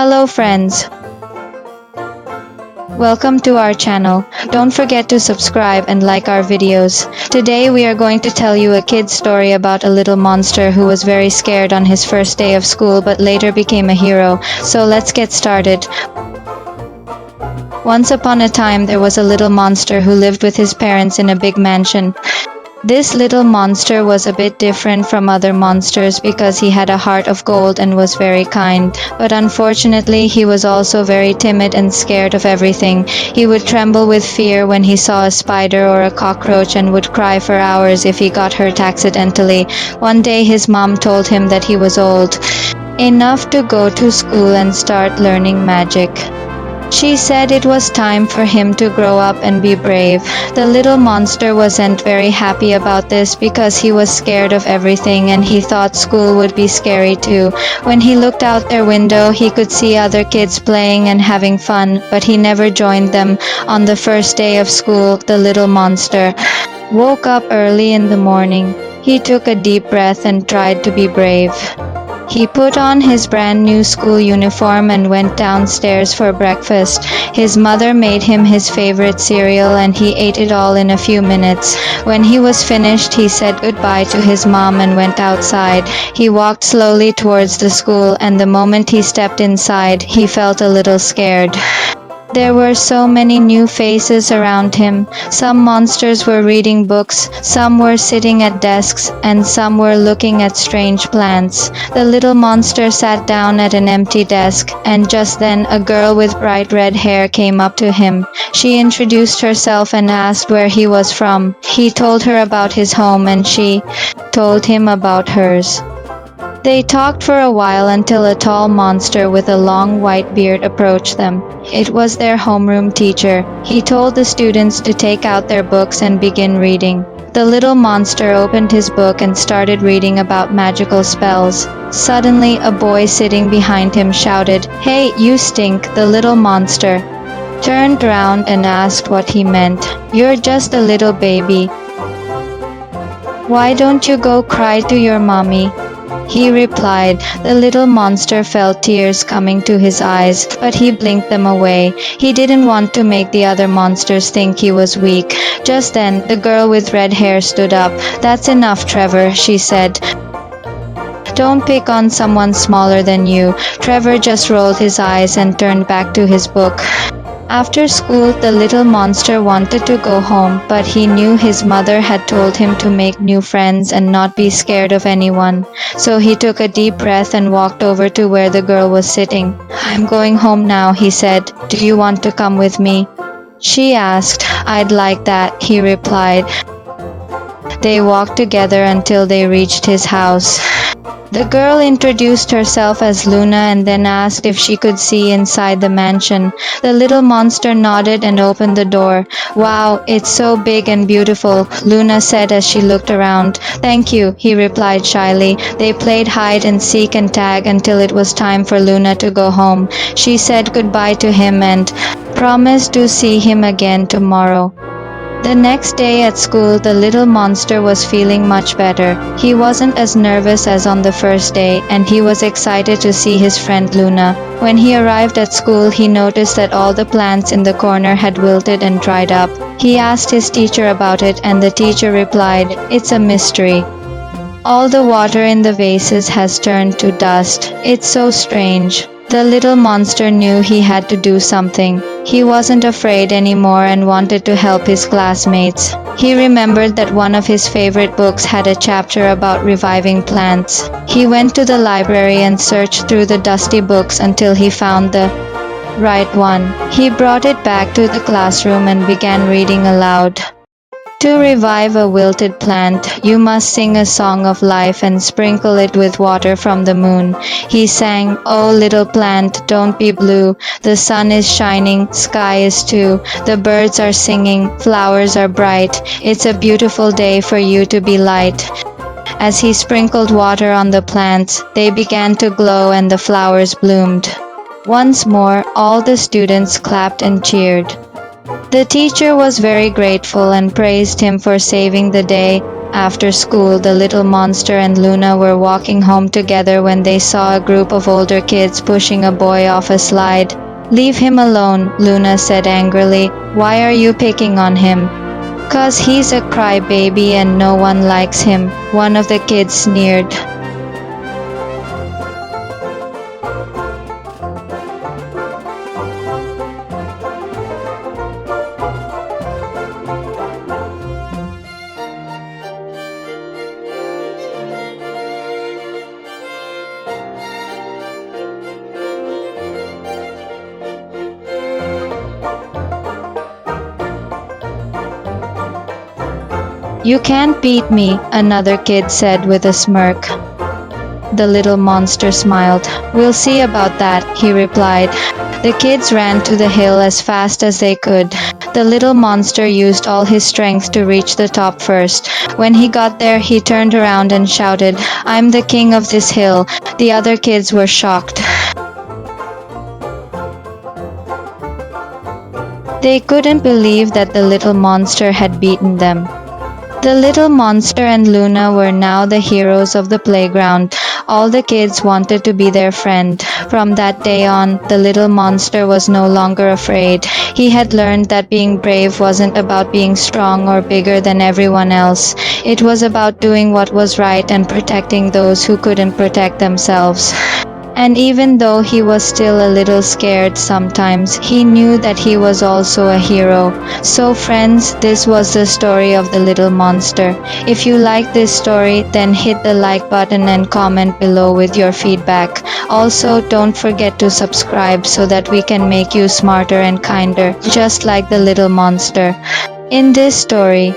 Hello friends, welcome to our channel. Don't forget to subscribe and like our videos. Today we are going to tell you a kid's story about a little monster who was very scared on his first day of school but later became a hero. So let's get started. Once upon a time there was a little monster who lived with his parents in a big mansion. This little monster was a bit different from other monsters because he had a heart of gold and was very kind. But unfortunately, he was also very timid and scared of everything. He would tremble with fear when he saw a spider or a cockroach and would cry for hours if he got hurt accidentally. One day his mom told him that he was old enough to go to school and start learning magic. She said it was time for him to grow up and be brave. The little monster wasn't very happy about this because he was scared of everything and he thought school would be scary too. When he looked out their window, he could see other kids playing and having fun, but he never joined them. On the first day of school, the little monster woke up early in the morning. He took a deep breath and tried to be brave. He put on his brand new school uniform and went downstairs for breakfast. His mother made him his favorite cereal and he ate it all in a few minutes. When he was finished, he said goodbye to his mom and went outside. He walked slowly towards the school and the moment he stepped inside, he felt a little scared. There were so many new faces around him. Some monsters were reading books, some were sitting at desks, and some were looking at strange plants. The little monster sat down at an empty desk, and just then a girl with bright red hair came up to him. She introduced herself and asked where he was from. He told her about his home and she told him about hers. They talked for a while until a tall monster with a long white beard approached them. It was their homeroom teacher. He told the students to take out their books and begin reading. The little monster opened his book and started reading about magical spells. Suddenly, a boy sitting behind him shouted, "Hey, you stink!" The little monster turned round and asked what he meant. "You're just a little baby. Why don't you go cry to your mommy?" He replied. The little monster felt tears coming to his eyes, but he blinked them away. He didn't want to make the other monsters think he was weak. Just then, the girl with red hair stood up. "That's enough, Trevor," she said. "Don't pick on someone smaller than you." Trevor just rolled his eyes and turned back to his book. After school, the little monster wanted to go home, but he knew his mother had told him to make new friends and not be scared of anyone. So he took a deep breath and walked over to where the girl was sitting. "I'm going home now," he said. "Do you want to come with me?" She asked. "I'd like that," he replied. They walked together until they reached his house. The girl introduced herself as Luna and then asked if she could see inside the mansion. The little monster nodded and opened the door. "Wow, it's so big and beautiful," Luna said as she looked around. "Thank you," he replied shyly. They played hide and seek and tag until it was time for Luna to go home. She said goodbye to him and promised to see him again tomorrow. The next day at school, the little monster was feeling much better. He wasn't as nervous as on the first day, and he was excited to see his friend Luna. When he arrived at school, he noticed that all the plants in the corner had wilted and dried up. He asked his teacher about it, and the teacher replied, "It's a mystery. All the water in the vases has turned to dust. It's so strange." The little monster knew he had to do something. He wasn't afraid anymore and wanted to help his classmates. He remembered that one of his favorite books had a chapter about reviving plants. He went to the library and searched through the dusty books until he found the right one. He brought it back to the classroom and began reading aloud. "To revive a wilted plant, you must sing a song of life and sprinkle it with water from the moon." He sang, "Oh little plant, don't be blue. The sun is shining, sky is too. The birds are singing, flowers are bright. It's a beautiful day for you to be light." As he sprinkled water on the plants, they began to glow and the flowers bloomed. Once more, all the students clapped and cheered. The teacher was very grateful and praised him for saving the day. After school, the little monster and Luna were walking home together when they saw a group of older kids pushing a boy off a slide. "Leave him alone," Luna said angrily. "Why are you picking on him?" "'Cause he's a crybaby and no one likes him," one of the kids sneered. "You can't beat me," another kid said with a smirk. The little monster smiled. "We'll see about that," he replied. The kids ran to the hill as fast as they could. The little monster used all his strength to reach the top first. When he got there, he turned around and shouted, "I'm the king of this hill." The other kids were shocked. They couldn't believe that the little monster had beaten them. The little monster and Luna were now the heroes of the playground. All the kids wanted to be their friend. From that day on, the little monster was no longer afraid. He had learned that being brave wasn't about being strong or bigger than everyone else. It was about doing what was right and protecting those who couldn't protect themselves. And even though he was still a little scared sometimes, he knew that he was also a hero. So friends, this was the story of the little monster. If you like this story, then hit the like button and comment below with your feedback. Also, don't forget to subscribe so that we can make you smarter and kinder, just like the little monster. In this story,